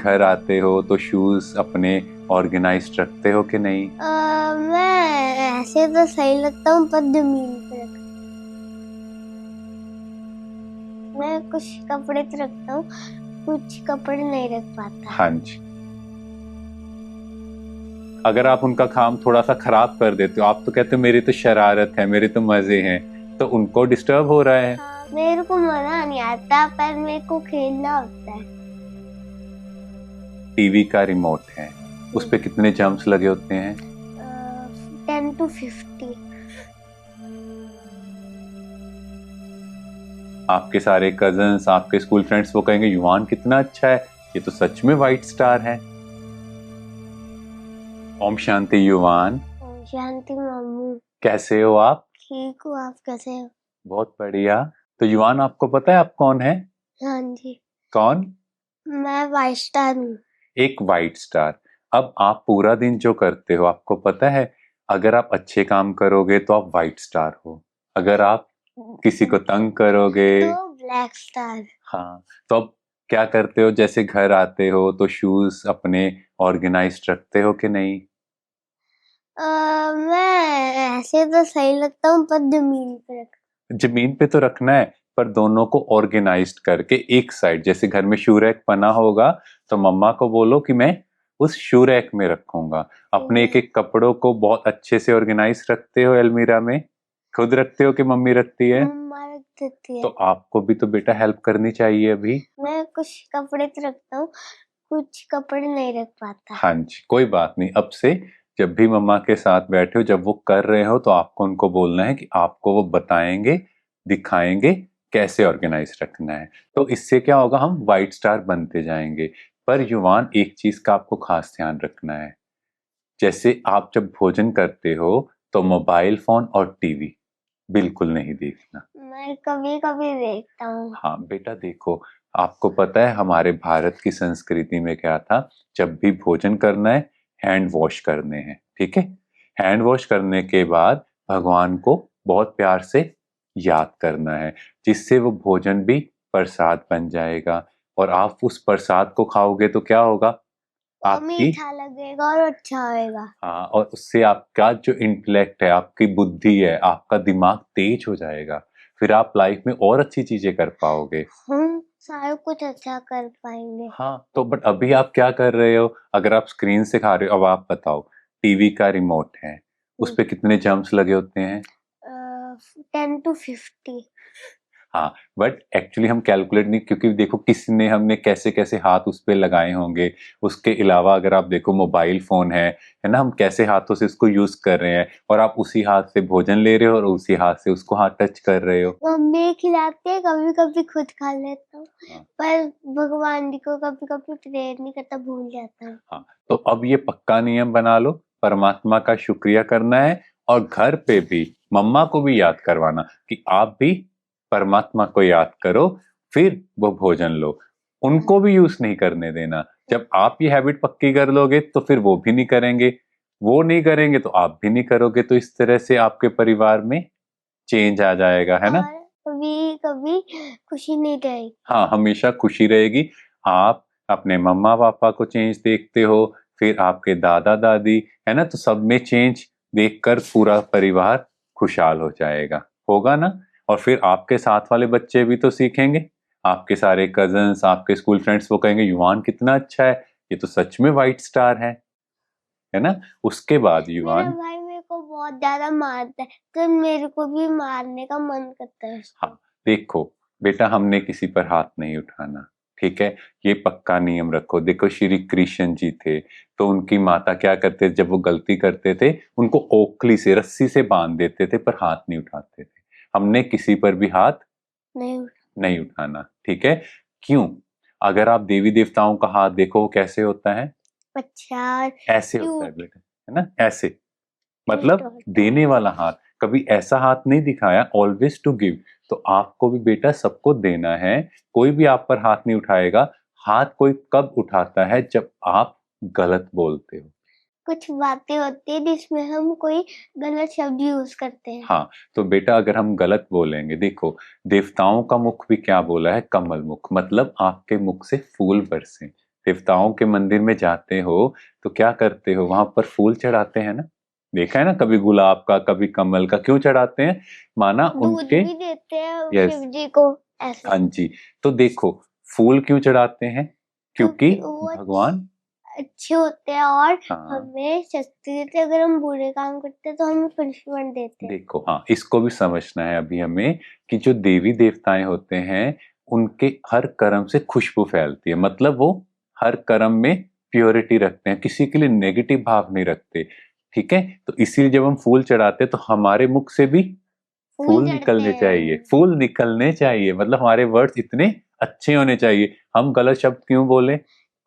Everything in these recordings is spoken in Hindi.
घर आते हो तो शूज अपने ऑर्गेनाइज्ड रखते हो कि नहीं? मैं ऐसे तो सही लगता हूँ पर जमीन पे रख मैं कुछ कपड़े तो रखता हूँ, कुछ कपड़े नहीं रख पाता। हाँ जी। अगर आप उनका काम थोड़ा सा खराब कर देते हो, आप तो कहते हो मेरी तो शरारत है, मेरे तो मजे हैं, तो उनको डिस्टर्ब हो रहा है। हाँ, मेरे को मजा नहीं आता पर मेरे को खेलना होता है। टीवी का रिमोट है, उस पे कितने जम्प्स लगे होते हैं? 10 to 50। आपके सारे कजन्स, आपके स्कूल फ्रेंड्स वो कहेंगे युवान कितना अच्छा है, ये तो सच में व्हाइट स्टार है। ओम शांति युवान। ओम शांति मामू। कैसे हो आप? ठीक हूँ, आप कैसे हो? बहुत बढ़िया। तो युवान, आपको पता है आप कौन है? हाँ जी, कौन? मैं व्हाइट स्टार हूँ। एक व्हाइट स्टार। अब आप पूरा दिन जो करते हो आपको पता है, अगर आप अच्छे काम करोगे तो आप व्हाइट स्टार हो, अगर आप किसी को तंग करोगे तो ब्लैक स्टार। हाँ, तो अब क्या करते हो? जैसे घर आते हो तो शूज अपने ऑर्गेनाइज्ड रखते हो कि नहीं? मैं ऐसे तो सही लगता हूँ पर जमीन पे रख जमीन पे तो रखना है, पर दोनों को ऑर्गेनाइज्ड करके एक साइड, जैसे घर में शू रैक बना होगा तो मम्मा को बोलो कि मैं उस शू रैक में रखूंगा। अपने एक एक कपड़ों को बहुत अच्छे से ऑर्गेनाइज रखते हो अलमीरा में? खुद रखते हो कि मम्मी रखती है? मम्मा रख देती तो है। आपको भी तो बेटा हेल्प करनी चाहिए अभी। मैं कुछ कपड़े तो रखता हूँ, कुछ कपड़े नहीं रख पाता। हाँ जी, कोई बात नहीं। अब से जब भी मम्मा के साथ बैठे हो, जब वो कर रहे हो तो आपको उनको बोलना है कि आपको वो बताएंगे, दिखाएंगे कैसे ऑर्गेनाइज रखना है। तो इससे क्या होगा, हम व्हाइट स्टार बनते जाएंगे। पर युवान, एक चीज का आपको खास ध्यान रखना है। जैसे आप जब भोजन करते हो तो मोबाइल फोन और टीवी बिल्कुल नहीं देखना। मैं कभी कभी देखता हूँ। हाँ बेटा देखो, आपको पता है हमारे भारत की संस्कृति में क्या था? जब भी भोजन करना है, हैंड वॉश करने हैं, ठीक है? हैंड वॉश करने के बाद भगवान को बहुत प्यार से याद करना है, जिससे वो भोजन भी प्रसाद बन जाएगा। और आप उस प्रसाद को खाओगे तो क्या होगा? और आपकी मीठा लगेगा और अच्छा होएगा। हाँ, और उससे आपका जो इंटेलेक्ट है, आपकी बुद्धि है, आपका दिमाग तेज हो जाएगा। फिर आप लाइफ में और अच्छी चीजें कर पाओगे। हम सारा कुछ अच्छा कर पाएंगे। हाँ, तो बट अभी आप क्या कर रहे हो? अगर आप स्क्रीन से खा रहे हो, अब आप बताओ, टीवी का रिमोट है, उस पे कितने जम्प्स लगे होते हैं? 10 to 50। हाँ, बट एक्चुअली हम कैलकुलेट नहीं, क्योंकि देखो किसी ने, हमने कैसे कैसे हाथ उस पे लगाए होंगे। उसके अलावा अगर आप देखो मोबाइल फोन है ना, हम कैसे हाथों से उसको यूज कर रहे हैं, और आप उसी हाथ से भोजन ले रहे हो और उसी हाथ से उसको हाथ टच कर रहे हो। मम्मी खिलाती है, कभी कभी खुद खा लेता हूँ। हाँ। पर भगवान जी को कभी कभी प्रेयर नहीं करता, भूल जाता हूँ। हाँ, तो अब ये पक्का नियम बना लो, परमात्मा का शुक्रिया करना है। और घर पे भी मम्मा को भी याद करवाना कि आप भी परमात्मा को याद करो, फिर वो भोजन लो। उनको भी यूज नहीं करने देना। जब आप ये हैबिट पक्की कर लोगे तो फिर वो भी नहीं करेंगे, वो नहीं करेंगे तो आप भी नहीं करोगे। तो इस तरह से आपके परिवार में चेंज आ जाएगा, है ना? और कभी कभी खुशी नहीं रहेगी। हाँ, हमेशा खुशी रहेगी। आप अपने मम्मा पापा को चेंज देखते हो, फिर आपके दादा दादी, है ना? तो सब में चेंज देखकर पूरा परिवार खुशहाल हो जाएगा, होगा ना? और फिर आपके साथ वाले बच्चे भी तो सीखेंगे। आपके सारे कजन्स, आपके स्कूल फ्रेंड्स वो कहेंगे युवान कितना अच्छा है, ये तो सच में व्हाइट स्टार है ना? उसके बाद मेरा युवान, भाई मेरे को बहुत ज्यादा मारता है, तो मेरे को भी मारने का मन करता है उसको। हाँ देखो बेटा, हमने किसी पर हाथ नहीं उठाना, ठीक है? ये पक्का नियम रखो। देखो श्री कृष्ण जी थे, तो उनकी माता क्या करते, जब वो गलती करते थे उनको ओखली से, रस्सी से बांध देते थे, पर हाथ नहीं उठाते थे। हमने किसी पर भी हाथ नहीं। नहीं उठाना, ठीक है? क्यों? अगर आप देवी देवताओं का हाथ देखो कैसे होता है, अच्छा, ऐसे होता है क्यूट बेटा, है ना? ऐसे, क्यूट मतलब होता है। देने वाला हाथ। कभी ऐसा हाथ नहीं दिखाया, ऑलवेज टू गिव। तो आपको भी बेटा सबको देना है। कोई भी आप पर हाथ नहीं उठाएगा। हाथ कोई कब उठाता है? जब आप गलत बोलते हो। कुछ बातें होती है जिसमें हम कोई गलत शब्द यूज करते हैं। हाँ, तो बेटा अगर हम गलत बोलेंगे, देखो देवताओं का मुख भी क्या बोला है? कमल मुख, मतलब आपके मुख से फूल बरसे। देवताओं के मंदिर में जाते हो तो क्या करते हो, वहां पर फूल चढ़ाते हैं ना, देखा है ना, कभी गुलाब का कभी कमल का, क्यों चढ़ाते हैं, माना दूध उनके। भी देते हैं यस, शिव जी को ऐसे, हाँ जी। तो देखो फूल क्यों चढ़ाते हैं, क्योंकि क्योंकि वो भगवान, अच्छे होते हैं और हाँ हमें शक्ति देते हैं। अगर हम बुरे काम करते हैं तो हमें पनिशमेंट देते हैं। देखो, हाँ इसको भी समझना है अभी हमें कि जो देवी देवताएं होते हैं उनके हर कर्म से खुशबू फैलती है, मतलब वो हर कर्म में प्योरिटी रखते हैं, किसी के लिए नेगेटिव भाव नहीं रखते। ठीक है, तो इसीलिए जब हम फूल चढ़ाते हैं तो हमारे मुख से भी फूल फूल चढ़ते निकलने चाहिए, हैं। फूल निकलने चाहिए, मतलब हमारे वर्ड्स इतने अच्छे होने चाहिए। हम गलत शब्द क्यों बोले,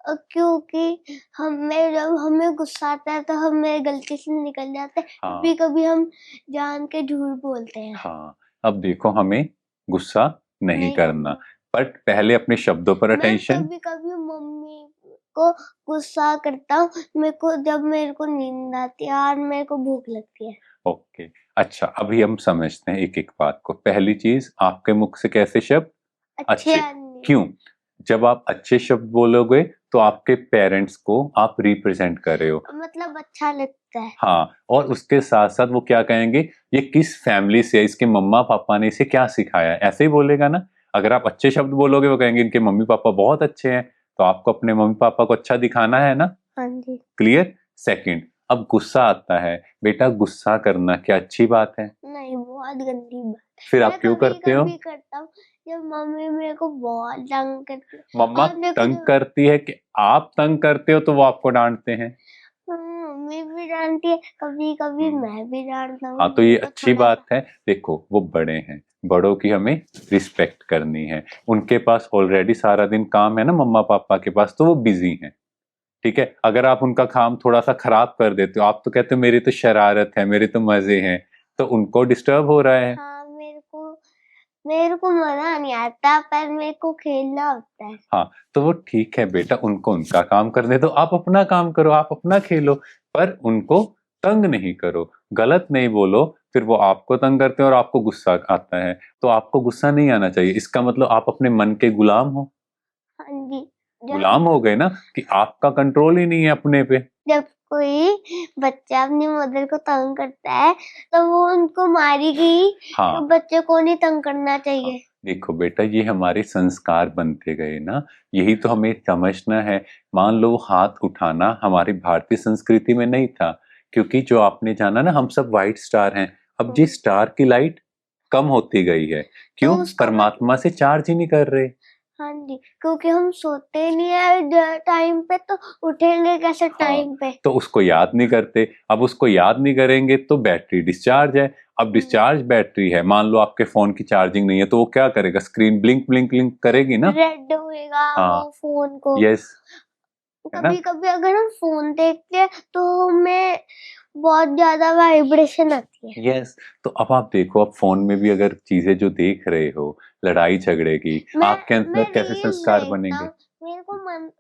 क्योंकि हमें जब हमें गुस्सा आता है तो हमें गलती से निकल जाता है, हाँ कभी कभी हम जान के झूठ बोलते हैं। हाँ। अब देखो हमें गुस्सा नहीं नहीं करना, करना। बट पहले अपने शब्दों पर मैं अटेंशन। कभी कभी मम्मी को गुस्सा करता हूँ, मेरे को जब मेरे को नींद आती है और मेरे को भूख लगती है। ओके, अच्छा अभी हम समझते हैं एक एक बात को। पहली चीज, आपके मुख से कैसे शब्द, अच्छे अच्छे, आदमी। क्यों, जब आप अच्छे शब्द बोलोगे तो आपके पेरेंट्स को आप रिप्रेजेंट कर रहे हो। मतलब अच्छा लगता है। हाँ, और उसके साथ साथ वो क्या कहेंगे, ये किस फैमिली से है, इसके मम्मा पापा ने इसे क्या सिखाया है, ऐसे ही बोलेगा ना। अगर आप अच्छे शब्द बोलोगे वो कहेंगे इनके मम्मी पापा बहुत अच्छे हैं, तो आपको अपने मम्मी पापा को अच्छा दिखाना है ना। हाँ जी। क्लियर। सेकंड, अब गुस्सा आता है, बेटा गुस्सा करना क्या अच्छी बात है, नहीं, बहुत गंदी बात। फिर मैं आप क्यों कभी करते हो, कभी करता हूँ जब मम्मी मेरे को बहुत तंग करती है मम्मा और मेरे को तंग जो करती है कि आप तंग करते हो तो वो आपको डांटते हैं। मम्मी भी डांटती है, कभी कभी मैं भी डांटता हूँ, हाँ तो ये मेरे को अच्छी थोड़ा बात सा। है। देखो वो बड़े हैं, बड़ों की हमें रिस्पेक्ट करनी है, उनके पास ऑलरेडी सारा दिन काम है ना मम्मा पापा के पास, तो वो बिजी हैं। ठीक है, अगर आप उनका काम थोड़ा सा खराब कर देते हो, आप तो कहते हो मेरी तो शरारत है, मेरे तो मजे हैं, तो उनको डिस्टर्ब हो रहा है। हाँ, मेरे को मजा नहीं आता, पर मेरे को खेलना होता है। हाँ तो वो ठीक है बेटा, उनको उनका काम करने दो, आप अपना काम करो, आप अपना खेलो, पर उनको तंग नहीं करो, गलत नहीं बोलो। फिर वो आपको तंग करते हैं और आपको गुस्सा आता है, तो आपको गुस्सा नहीं आना चाहिए, इसका मतलब आप अपने मन के गुलाम हो। हाँ जी। जब गुलाम हो गए ना, कि आपका कंट्रोल ही नहीं है अपने पे। जब कोई बच्चा अपनी मदर को तंग करता है तो वो उनको मारेगी, तो हाँ बच्चे को नहीं तंग करना हाँ, चाहिए। देखो बेटा ये हमारे संस्कार बनते गए ना, यही तो हमें समझना है। मान लो हाथ उठाना हमारी भारतीय संस्कृति में नहीं था, क्योंकि जो आपने जाना ना हम सब व्हाइट स्टार हैं, अब जी स्टार की लाइट कम होती गई है, तो क्यों, उसका परमात्मा से चार्ज ही नहीं कर रहे। हाँ जी, क्योंकि हम सोते नहीं है टाइम पे, तो उठेंगे कैसे हाँ टाइम पे। तो उसको याद नहीं करते, अब उसको याद नहीं करेंगे तो बैटरी डिस्चार्ज है। अब डिस्चार्ज बैटरी है, मान लो आपके फोन की चार्जिंग नहीं है, तो वो क्या करेगा, स्क्रीन ब्लिंक ब्लिंक ब्लिंक करेगी ना। रेड होएगा हाँ, वो फोन को। यस, है ना। कभी कभी अगर हम फोन देखते हैं तो हमें बहुत ज्यादा वाइब्रेशन आती है। यस, तो अब आप देखो, अब फोन में भी अगर चीजें जो देख रहे हो, लड़ाई झगड़े की, आपके मैं अंदर कैसे रील्स संस्कार देखता बनेंगे। हूँ, मेरे को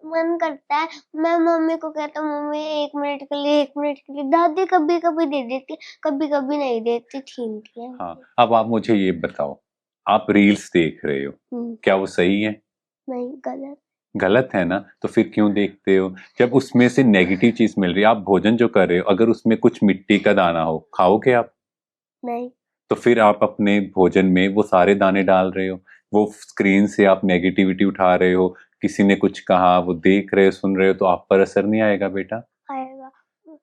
मन करता है, मैं मम्मी को कहता हूँ मम्मी 1 मिनट के लिए, 1 मिनट के लिए। दादी कभी कभी दे देती है, कभी कभी नहीं देती, छीनती है हाँ मुझे। अब आप मुझे ये बताओ, आप रील्स देख रहे हो, क्या वो सही है, नहीं, गलत। गलत है ना, तो फिर क्यों देखते हो, जब उसमें से नेगेटिव चीज मिल रही है, आप भोजन जो कर रहे हो अगर उसमें कुछ मिट्टी का दाना हो, खाओगे आप, नहीं। तो फिर आप अपने भोजन में वो सारे दाने डाल रहे हो, वो स्क्रीन से आप नेगेटिविटी उठा रहे हो, किसी ने कुछ कहा वो देख रहे हो सुन रहे हो, तो आप पर असर नहीं आएगा बेटा। आएगा।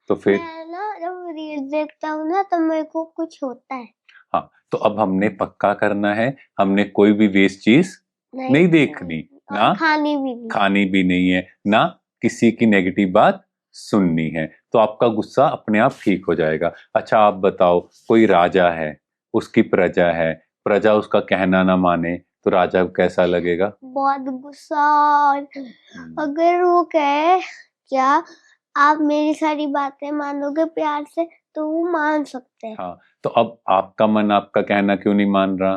तो फिर, मैं ना जब रील्स देखता हूँ ना तो मेरे को कुछ होता है। हाँ तो अब हमने पक्का करना है, हमने कोई भी वेस्ट चीज नहीं देखनी, और ना खानी भी नहीं। खानी भी नहीं है, ना किसी की नेगेटिव बात सुननी है, तो आपका गुस्सा अपने आप ठीक हो जाएगा। अच्छा आप बताओ, कोई राजा है, उसकी प्रजा है, प्रजा उसका कहना ना माने, तो राजा को कैसा लगेगा। बहुत गुस्सा। और अगर वो कहे क्या आप मेरी सारी बातें मानोगे प्यार से, तो वो मान सकते हैं। हाँ तो अब आपका मन आपका कहना क्यों नहीं मान रहा,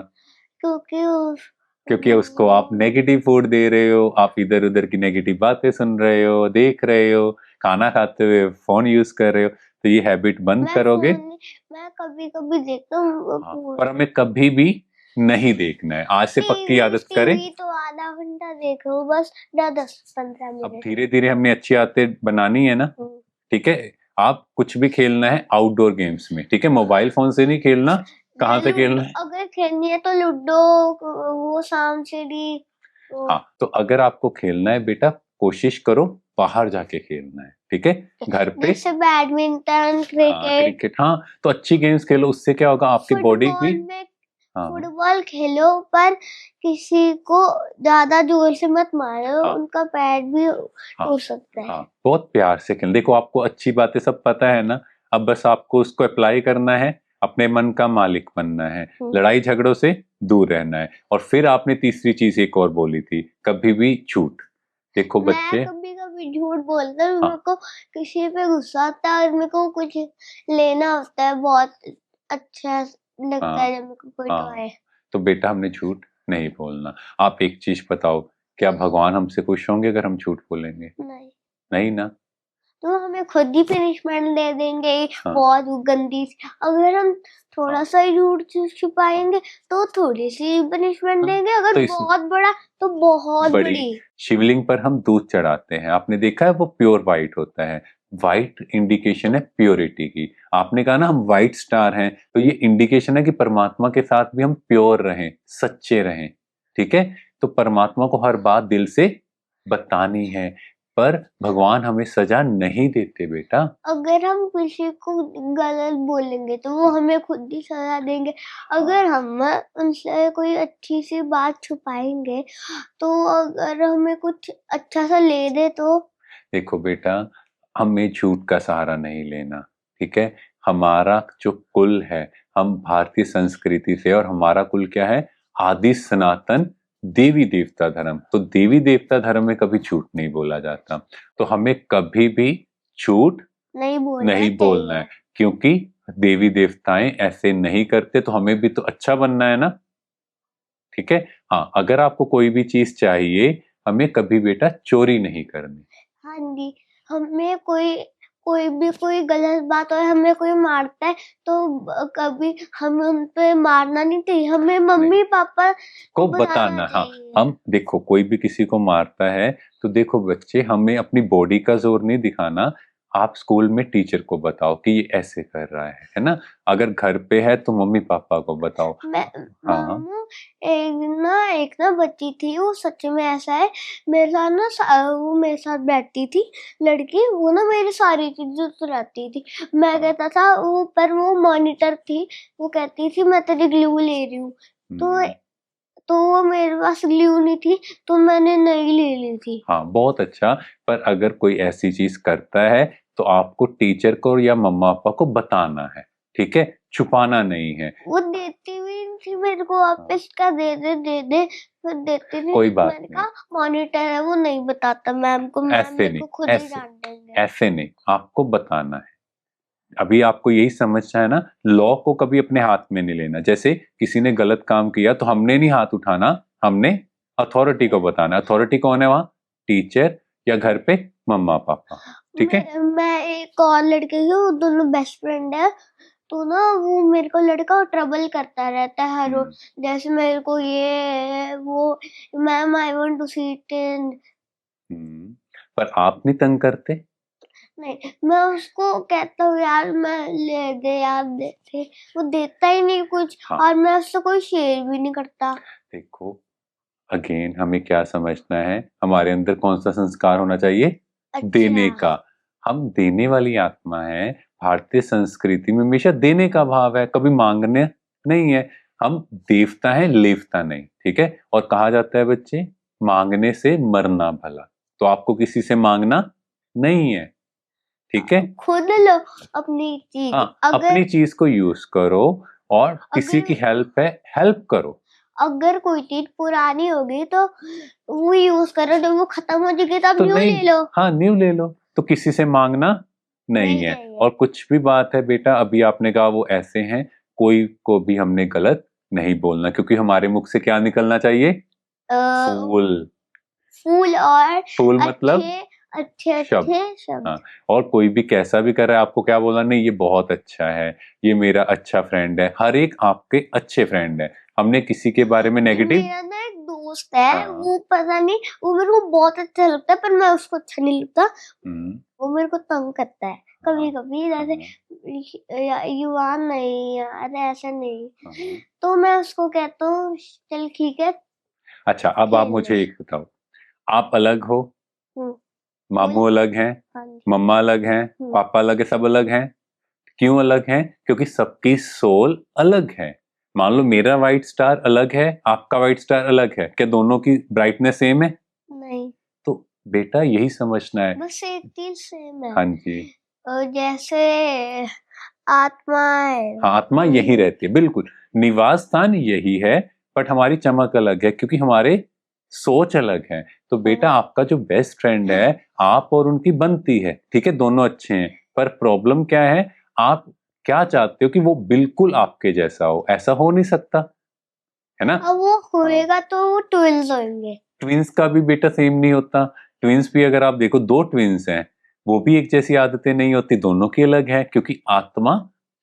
क्योंकि क्योंकि उसको आप नेगेटिव फूड दे रहे हो, आप इधर उधर की नेगेटिव बातें सुन रहे हो, देख रहे हो, खाना खाते हुए फोन यूज कर रहे हो, तो ये हैबिट बंद मैं करोगे। मैं कभी कभी देखता हूँ हाँ फोन। पर हमें कभी भी नहीं देखना है। आज से पक्की आदत करें। टीवी तो आधा घंटा देखो बस, 10-15 अब मिनट। धीरे धीरे हमने अच्छी आदतें बनानी है ना, ठीक है। आप कुछ भी खेलना है आउटडोर गेम्स में, ठीक है, मोबाइल फोन से नहीं खेलना। कहाँ से खेलना है? अगर खेलनी है तो लूडो, वो सांप सीढ़ी। हाँ, तो अगर आपको खेलना है बेटा, कोशिश करो बाहर जाके खेलना है, ठीक है। घर पे जैसे बैडमिंटन, क्रिकेट। क्रिकेट, हाँ, तो अच्छी गेम्स खेलो। उससे क्या होगा, आपकी बॉडी भी। हाँ फुटबॉल खेलो पर किसी को ज्यादा जोर से मत मारो, हाँ उनका पैर भी हाँ टूट सकता है। हाँ, बहुत प्यार से खेल। देखो, आपको अच्छी बातें सब पता है ना, अब बस आपको उसको अप्लाई करना है, अपने मन का मालिक बनना है, लड़ाई झगड़ों से दूर रहना है। और फिर आपने तीसरी चीज एक और बोली थी, कभी भी झूठ। देखो बच्चे, मैं कभी कभी झूठ बोलता हूँ, हाँ, मेरे को किसी पे गुस्सा आता है और मेरे को कुछ लेना होता है, बहुत अच्छा लगता है जब मेरे को कोई टॉय। तो बेटा हमने झूठ नहीं बोलना। आप एक चीज बताओ, क्या भगवान हमसे खुश होंगे अगर हम झूठ बोलेंगे? नहीं, नहीं ना। तो हमें खुद ही पनिशमेंट दे देंगे हाँ बहुत गंदी सी। अगर हम थोड़ा सा ही झूठ छुपाएंगे तो थोड़ी सी पनिशमेंट देंगे, अगर तो बहुत बड़ा तो बहुत बड़ी। शिवलिंग पर हम दूध चढ़ाते हैं, आपने देखा है वो प्योर वाइट होता है। वाइट इंडिकेशन है प्योरिटी की। आपने कहा ना हम वाइट स्टार हैं, तो ये इंडिकेशन है कि परमात्मा के साथ भी हम प्योर रहें, सच्चे रहें, ठीक है। तो परमात्मा को हर बात दिल से बतानी है, पर भगवान हमें सजा नहीं देते बेटा। अगर हम किसी को गलत बोलेंगे तो वो हमें खुद ही सजा देंगे। अगर हम उनसे कोई अच्छी सी बात छुपाएंगे तो अगर हमें कुछ अच्छा सा ले दे तो। देखो बेटा, हमें झूठ का सहारा नहीं लेना, ठीक है। हमारा जो कुल है, हम भारतीय संस्कृति से, और हमारा कुल क्या है, आदि सनातन देवी देवता धर्म। तो देवी देवता धर्म में कभी झूठ नहीं बोला जाता। तो हमें कभी भी झूठ नहीं बोलना है, क्योंकि देवी देवताएं ऐसे नहीं करते। तो हमें भी तो अच्छा बनना है ना, ठीक है। हाँ, अगर आपको कोई भी चीज चाहिए, हमें कभी बेटा चोरी नहीं करनी। हाँ जी, हमें कोई गलत बात और हमें कोई मारता है तो कभी हमें उन पे मारना नहीं चाहिए, हमें मम्मी पापा को को बताना। हाँ, चाहिए। हम देखो, कोई भी किसी को मारता है तो देखो बच्चे, हमें अपनी बॉडी का जोर नहीं दिखाना। आप स्कूल में टीचर को बताओ कि ये ऐसे कर रहा है ना। अगर घर पे है तो मम्मी पापा को बताओ। मैं हाँ मामू, एक ना बच्ची थी, वो सच में ऐसा है, मेरे साथ ना वो मेरे साथ बैठती थी लड़की, वो ना मेरी सारी चीजें चुराती थी। मैं कहता था वो, पर वो मॉनिटर थी, वो कहती थी मैं तेरी ग्लू ले रही हूँ, तो वो मेरे पास ग्लू नहीं थी तो मैंने नहीं ले ली थी। हाँ, बहुत अच्छा। पर अगर कोई ऐसी चीज करता है तो आपको टीचर को या मम्मा पापा को बताना है, ठीक है, छुपाना नहीं है। वो देती भी नहीं थी मेरे को, वापस का दे दे, फिर देती नहीं। कोई बात मैंने नहीं, कहा मॉनिटर है वो नहीं बताता मैम को, मैम ऐसे मेरे नहीं, को खुद ही ऐसे डांट देंगे। ऐसे नहीं, आपको बताना है। अभी आपको यही समझना है ना, लॉ को कभी अपने हाथ में नहीं लेना। जैसे किसी ने गलत काम किया तो हमने नहीं हाथ उठाना, हमने अथॉरिटी को बताना। अथॉरिटी कौन है वहां? टीचर, या घर पे मम्मा पापा, ठीक है। मैं एक और लड़के की, वो दोनों बेस्ट फ्रेंड है, तो ना वो मेरे को लड़का ट्रबल करता रहता है हर रोज, जैसे मेरे को ये वो, ma'am I want to sit in. पर आप नहीं तंग करते? नहीं, मैं उसको कहता हूँ यार मैं ले दे यार, देते, वो देता ही नहीं कुछ। हाँ, और मैं उससे कोई शेयर भी नहीं करता। देखो, अगेन हमें क्या समझना है, हमारे अंदर कौन सा संस्कार होना चाहिए? देने अच्छा, का। हम देने वाली आत्मा है। भारतीय संस्कृति में हमेशा देने का भाव है, कभी मांगने नहीं है। हम देवता हैं, लेवता नहीं, ठीक है। और कहा जाता है बच्चे, मांगने से मरना भला। तो आपको किसी से मांगना नहीं है, ठीक है। खुद लो अपनी चीज। हाँ, अपनी चीज को यूज करो, और किसी की हेल्प है, हेल्प करो। अगर कोई चीज पुरानी होगी तो वो यूज करो, जब वो खत्म हो जाएगी तब तो न्यू नहीं, ले लो। हाँ, न्यू ले लो। तो किसी से मांगना नहीं है। चाहिए। और कुछ भी बात है बेटा, अभी आपने कहा वो ऐसे हैं, कोई को भी हमने गलत नहीं बोलना, क्योंकि हमारे मुख से क्या निकलना चाहिए? फूल। फूल और फूल मतलब अच्छे शब्द। शब्द। हाँ, और कोई भी कैसा भी कर रहा है, आपको क्या बोलना? नहीं, ये बहुत अच्छा है, ये मेरा अच्छा फ्रेंड है। हर एक आपके अच्छे फ्रेंड है। हमने किसी के बारे में नेगेटिव। मेरा ना एक दोस्त है, हाँ। वो पता नहीं, वो मेरे को बहुत अच्छा लगता है पर मैं उसको अच्छा नहीं लगता। वो मेरे को तंग करता है कभी कभी, जैसे युवान नहीं यार ऐसा नहीं, तो मैं उसको कहता हूँ चल ठीक है अच्छा, अब आप खेल ले। मुझे एक बताओ, आप अलग हो, हम्म, मामू अलग हैं, हाँ जी, मम्मा अलग हैं, पापा अलग है, सब अलग हैं। क्यों अलग हैं? क्योंकि सबकी सोल अलग है। मान लो मेरा व्हाइट स्टार अलग है, आपका व्हाइट स्टार अलग है, क्या दोनों की ब्राइटनेस सेम है? नहीं, तो बेटा यही समझना है। बस एक चीज सेम है। हाँ जी, जैसे आत्मा है, हाँ, आत्मा यही रहती है, बिल्कुल निवास स्थान यही है, बट हमारी चमक अलग है क्योंकि हमारे सोच अलग है। तो बेटा आपका जो बेस्ट फ्रेंड है, आप और उनकी बनती है, ठीक है, दोनों अच्छे हैं, पर प्रॉब्लम क्या है, आप क्या चाहते हो कि वो बिल्कुल आपके जैसा हो? ऐसा हो नहीं सकता, है ना? अब वो होएगा तो वो ट्विल्स होंगे। ट्विंस का भी बेटा सेम नहीं होता। ट्विंस भी अगर आप देखो, दो ट्विंस हैं, वो भी एक जैसी आदतें नहीं होती, दोनों की अलग है क्योंकि आत्मा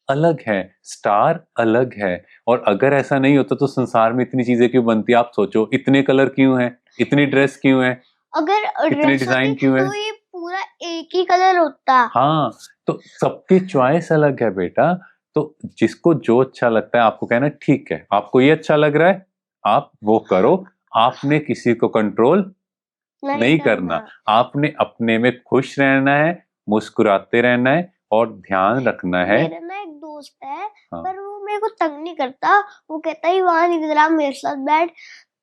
अलग है, स्टार अलग है। और अगर ऐसा नहीं होता तो संसार में इतनी चीजें क्यों बनती? आप सोचो, इतने कलर क्यों हैं, इतनी ड्रेस क्यों है, अगर इतने ड्रेस डिजाइन होती क्यों है? तो ये पूरा एक ही कलर होता। हाँ, तो सबकी चॉइस अलग है बेटा। तो जिसको जो अच्छा लगता है, आपको कहना ठीक है, आपको ये अच्छा लग रहा है, आप वो करो। आपने किसी को कंट्रोल नहीं करना। आपने अपने में खुश रहना है, मुस्कुराते रहना है और ध्यान रखना है। मेरा ना एक दोस्त है, हाँ। पर वो मेरे को तंग नहीं करता। वो कहता है वहां इधर आ मेरे साथ बैठ,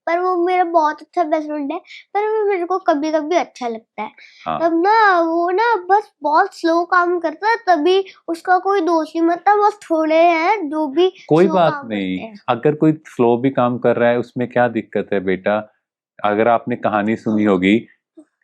पर वो मेरा बहुत अच्छा बेस्ट फ्रेंड है। पर वो मेरे को कभी कभी अच्छा लगता है। हाँ। तब ना वो ना बस बहुत स्लो काम करता है, तभी उसका कोई दोस्त नहीं, मतलब बस थोड़े हैं जो भी कोई स्लो बात काम नहीं, करते हैं। अगर कोई फ्लो भी काम कर रहा है उसमें क्या दिक्कत है बेटा? अगर आपने कहानी सुनी होगी,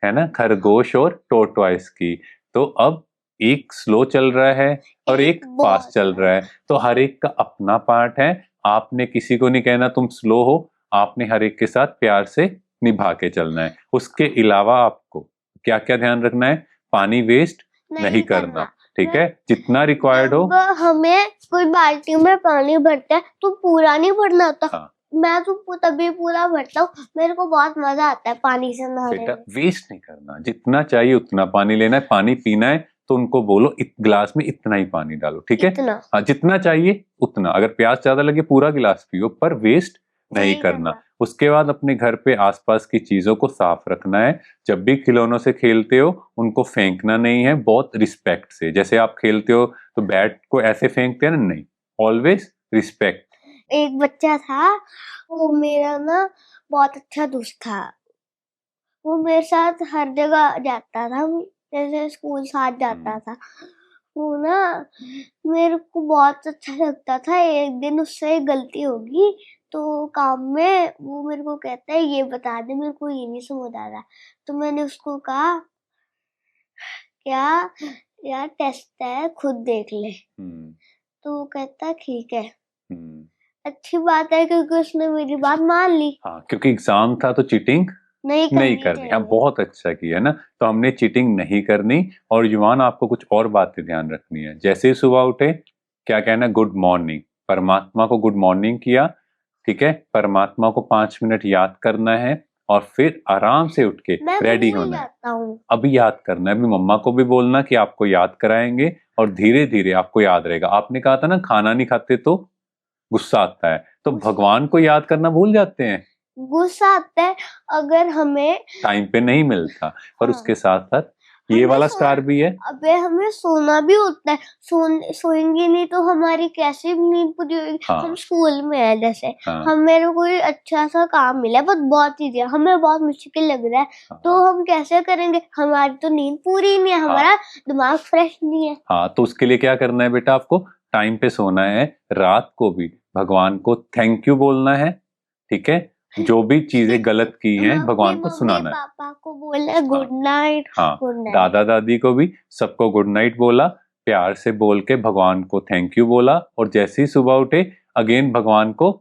है ना, खरगोश और टोरटॉइस की, तो अब एक स्लो चल रहा है और एक फास्ट चल रहा है, तो हर एक का अपना पार्ट है। आपने किसी को नहीं कहना तुम स्लो हो, आपने हर एक के साथ प्यार से निभा के चलना है। उसके अलावा आपको क्या क्या ध्यान रखना है? पानी वेस्ट नहीं करना, ठीक है, जितना रिक्वायर्ड हो। जब हमें कोई बाल्टी में पानी भरता है तो पूरा नहीं भरना होता। हाँ। मैं तो तभी पूरा भरता हूँ, मेरे को बहुत मजा आता है पानी से नहाने बेटा में। वेस्ट नहीं करना, जितना चाहिए उतना पानी लेना है। पानी पीना है तो उनको बोलो गिलास में इतना ही पानी डालो, ठीक है? इतना। हाँ, जितना चाहिए उतना। अगर प्यास ज्यादा लगे पूरा गिलास पियो, पर वेस्ट नहीं करना। उसके बाद अपने घर पे आसपास की चीजों को साफ रखना है। जब भी खिलौनों से खेलते हो उनको फेंकना नहीं है, बहुत रिस्पेक्ट से। जैसे आप खेलते हो तो बैट को ऐसे फेंकते हैं ना, नहीं, ऑलवेज रिस्पेक्ट। एक बच्चा था, वो मेरा ना बहुत अच्छा दोस्त था। वो मेरे साथ हर जगह जाता था, जैसे स्कूल साथ जाता था। वो ना मेरे को बहुत अच्छा लगता था। एक दिन उससे गलती होगी तो काम में वो मेरे को कहता है ये बता दे, मेरे को ये नहीं समझ आ रहा। तो मैंने उसको कहा क्या यार टेस्ट है, खुद देख ले। तो वो कहता ठीक है। अच्छी बात है क्योंकि उसने मेरी बात मान ली। हाँ, क्योंकि एग्जाम था तो चीटिंग नहीं करनी। हाँ, बहुत अच्छा किया ना। तो हमने चीटिंग नहीं करनी। और युवान, आपको कुछ और बातें ध्यान रखनी है। जैसे ही सुबह उठे, क्या कहना? Good morning. परमात्मा को गुड मॉर्निंग किया, ठीक है, परमात्मा को 5 मिनट याद करना है और फिर आराम से उठ के रेडी होना है। अभी याद करना है, अभी मम्मा को भी बोलना कि आपको याद कराएंगे और धीरे धीरे आपको याद रहेगा। आपने कहा था ना, खाना नहीं खाते तो गुस्सा आता है, तो भगवान को याद करना भूल जाते हैं, गुस्सा आता है अगर हमें टाइम पे नहीं मिलता। पर उसके साथ साथ ये वाला स्टार भी है। अबे हमें सोना भी होता है। सोएंगे नहीं तो हमारी कैसे नींद पूरी होगी? हम स्कूल में है, जैसे हमें कोई अच्छा सा काम मिला है, बहुत चीजें हमें बहुत मुश्किल लग रहा है, तो हम कैसे करेंगे? हमारी तो नींद पूरी नहीं है, हमारा दिमाग फ्रेश नहीं है। हाँ, तो उसके लिए क्या करना है बेटा? आपको टाइम पे सोना है। रात को भी भगवान को थैंक यू बोलना है, ठीक है, जो भी चीजें गलत की हैं भगवान को सुनाना है। पापा को बोला गुड नाइट। हाँ, दादा दादी को भी सबको गुड नाइट बोला, प्यार से बोल के भगवान को थैंक यू बोला। और जैसे ही सुबह उठे, अगेन भगवान को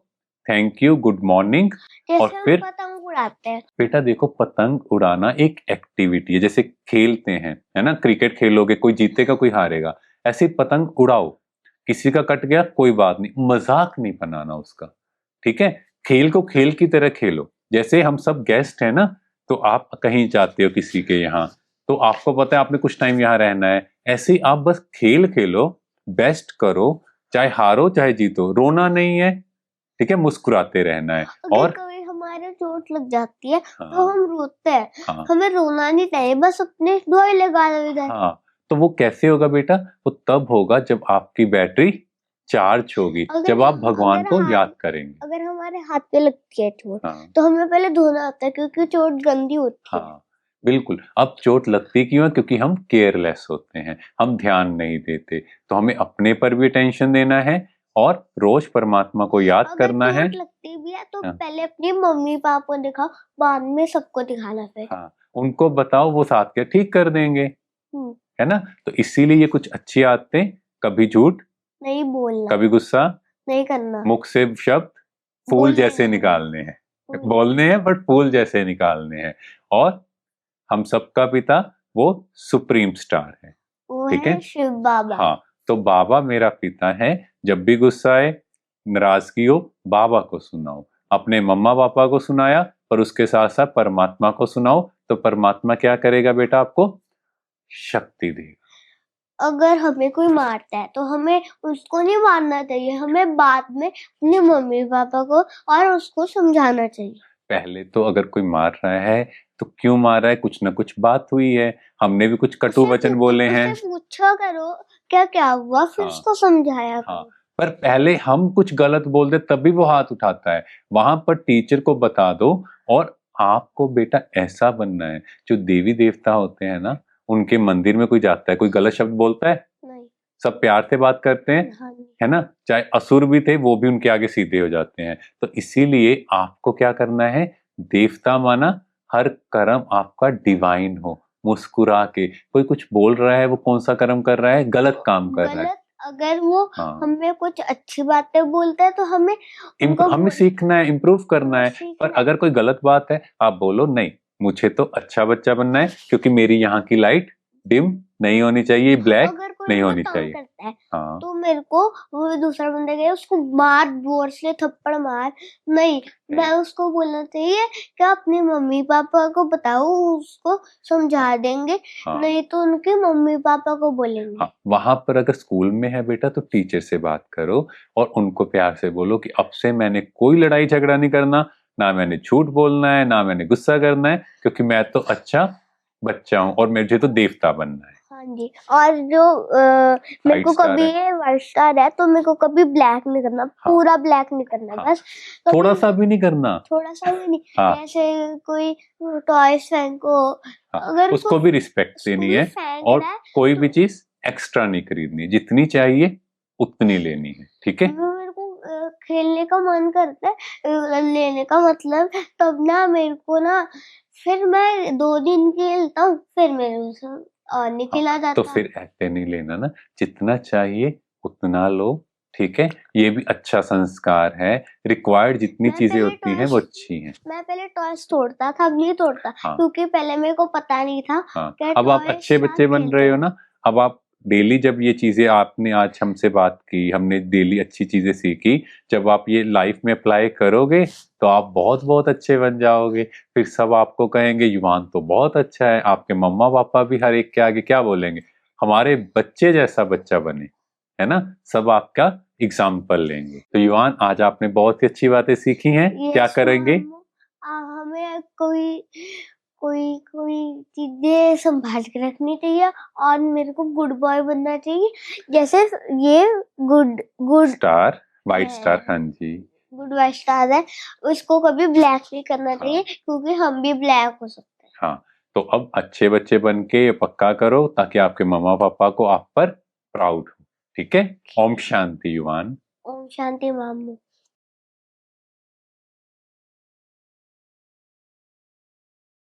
थैंक यू, गुड मॉर्निंग। और फिर पतंग उड़ाते हैं। बेटा देखो, पतंग उड़ाना एक एक्टिविटी है, जैसे खेलते हैं, है ना, क्रिकेट खेलोगे, कोई जीतेगा कोई हारेगा, ऐसे पतंग उड़ाओ। किसी का कट गया कोई बात नहीं, मजाक नहीं बनाना उसका, ठीक है। खेल को खेल की तरह खेलो। जैसे हम सब गेस्ट हैं ना, तो आप कहीं जाते हो किसी के यहाँ, तो आपको पता है आपने कुछ टाइम यहाँ रहना है, ऐसे ही आप बस खेल खेलो, बेस्ट करो, चाहे हारो चाहे जीतो, रोना नहीं है, ठीक है, मुस्कुराते रहना है। अगर और कभी हमारे चोट लग जाती है तो हाँ हम रोते हैं, हाँ हमें रोना नहीं चाहिए, बस अपने दवाई लगा दो इधर। हाँ, तो वो कैसे होगा बेटा? वो तब होगा जब आपकी बैटरी चार्ज होगी, अगर जब आप भगवान अगर को हाथ याद करेंगे। अगर हमारे हाथ पे लगती है चोट हाँ तो हमें पहले धोना होता है, क्योंकि चोट गंदी होती है। हाँ बिल्कुल। अब चोट लगती क्यों है? क्योंकि हम केयरलेस होते हैं, हम ध्यान नहीं देते। तो हमें अपने पर भी टेंशन देना है और रोज परमात्मा को याद अगर करना है। चोट लगती भी है तो हाँ पहले अपनी मम्मी पापा को दिखाओ, बाद में सबको दिखाना फिर। हाँ, उनको बताओ, वो साथ के ठीक कर देंगे, हम्म, है ना। तो इसीलिए ये कुछ अच्छी आदतें, कभी झूठ, नहीं बोलना, कभी गुस्सा, नहीं करना, मुख से शब्द फूल बोलने जैसे नहीं है, निकालने हैं, बोलने। बोलने हैं बट फूल जैसे निकालने हैं। और हम सबका पिता वो सुप्रीम स्टार है, वो ठीक है है। शिव बाबा। हाँ, तो बाबा मेरा पिता है। जब भी गुस्सा आए, नाराजगी हो, बाबा को सुनाओ। अपने मम्मा पापा को सुनाया, पर उसके साथ साथ परमात्मा को सुनाओ, तो परमात्मा क्या करेगा बेटा? आपको शक्ति देगा। अगर हमें कोई मारता है तो हमें उसको नहीं मारना चाहिए, हमें बाद में अपने मम्मी पापा को और उसको समझाना चाहिए। पहले तो अगर कोई मार रहा है तो क्यों मार रहा है, कुछ ना कुछ बात हुई है, हमने भी कुछ कटु वचन बोले हैं। उससे पूछा करो क्या क्या हुआ, फिर हाँ उसको समझाया हाँ, करो। पर पहले हम कुछ गलत बोल दे तभी वो हाथ उठाता है। वहां पर टीचर को बता दो। और आपको बेटा ऐसा बनना है, जो देवी देवता होते हैं ना, उनके मंदिर में कोई जाता है, कोई गलत शब्द बोलता है? नहीं। सब प्यार से बात करते हैं, हाँ जी। है ना। चाहे असुर भी थे, वो भी उनके आगे सीधे हो जाते हैं। तो इसीलिए आपको क्या करना है? देवता माना, हर कर्म आपका डिवाइन हो। मुस्कुरा के, कोई कुछ बोल रहा है, वो कौन सा कर्म कर रहा है? गलत काम कर रहा है। गलत, अगर वो हाँ, हमें कुछ अच्छी बातें बोलता है तो हमें उनको हमें सीखना है, इम्प्रूव करना है। पर सीखना है। अगर कोई गलत बात है, आप बोलो नहीं, मुझे तो अच्छा बच्चा बनना है, क्योंकि मेरी यहाँ की लाइट डिम नहीं होनी चाहिए, ब्लैक अगर कोई नहीं मुझे होनी तंग चाहिए। करता है हाँ तो मेरे को वो दूसरा बंदा कहे उसको मार, जोर से थप्पड़ मार, नहीं, मैं उसको बोलना चाहिए कि अपने मम्मी पापा को बताओ, उसको समझा देंगे, हाँ नहीं तो उनके मम्मी पापा को बोलेंगे। हाँ, वहां पर अगर स्कूल में है बेटा, तो टीचर से बात करो और उनको प्यार से बोलो कि अब से मैंने कोई लड़ाई झगड़ा नहीं करना, ना मैंने झूठ बोलना है, ना मैंने गुस्सा करना है, क्योंकि मैं तो अच्छा बच्चा हूँ और मुझे तो देवता बनना है। हाँ जी। और जो मेरे वाइट को स्टार कभी है। ये व्हाइट स्टार है तो मेरे को कभी ब्लैक नहीं करना, हाँ पूरा ब्लैक नहीं करना, हाँ, बस थोड़ा कभी सा भी नहीं करना। थोड़ा सा भी नहीं। हाँ जैसे कोई टॉयज फेंको, हाँ, अगर उसको भी रिस्पेक्ट उसको देनी भी है। फेंक और रहा है कोई भी तो चीज एक्स्ट्रा नहीं खरीदनी, जितनी चाहिए उतनी लेनी है, ठीक है। मेरे को खेलने का मन करता है, लेने का मतलब, तब ना मेरे को ना, फिर मैं 2 दिन खेलता हूँ, फिर मेरे से और नहीं हाँ, खेला तो जाता। फिर ऐसे नहीं लेना ना, जितना चाहिए उतना लो, ठीक है। ये भी अच्छा संस्कार है। रिक्वायर्ड जितनी मैं चीजें पहले होती हैं वो अच्छी हैं। मैं पहले टॉयज तोड़ता था, अब नहीं तोड़ता, हाँ क्योंकि पहले मेरे को पता नहीं था हाँ, कि अब आप टॉयज अच्छे साथ बच्चे बन खेलते रहे हो हैं। ना। अब आप डेली, जब ये चीजें आपने आज हमसे बात की, हमने डेली अच्छी चीजें सीखी, जब आप ये लाइफ में अप्लाई करोगे तो आप बहुत बहुत अच्छे बन जाओगे। फिर सब आपको कहेंगे युवान तो बहुत अच्छा है। आपके मम्मा पापा भी हर एक के आगे क्या बोलेंगे? हमारे बच्चे जैसा बच्चा बने, है ना। सब आपका एग्जाम्पल लेंगे। तो युवान, आज आपने बहुत ही अच्छी बातें सीखी हैं। क्या यस करेंगे? हमें कोई कोई कोई चीजें संभाल के रखनी चाहिए, और मेरे को गुड बॉय बनना चाहिए, जैसे ये good good star, white star, हाँ जी। गुड बॉय स्टार है, उसको कभी ब्लैक नहीं करना चाहिए, हाँ क्योंकि हम भी ब्लैक हो सकते हैं। हाँ, तो अब अच्छे बच्चे बन के ये पक्का करो, ताकि आपके मम्मा पापा को आप पर प्राउड हो, ठीक है। ओम शांति युवान। ओम शांति मामू।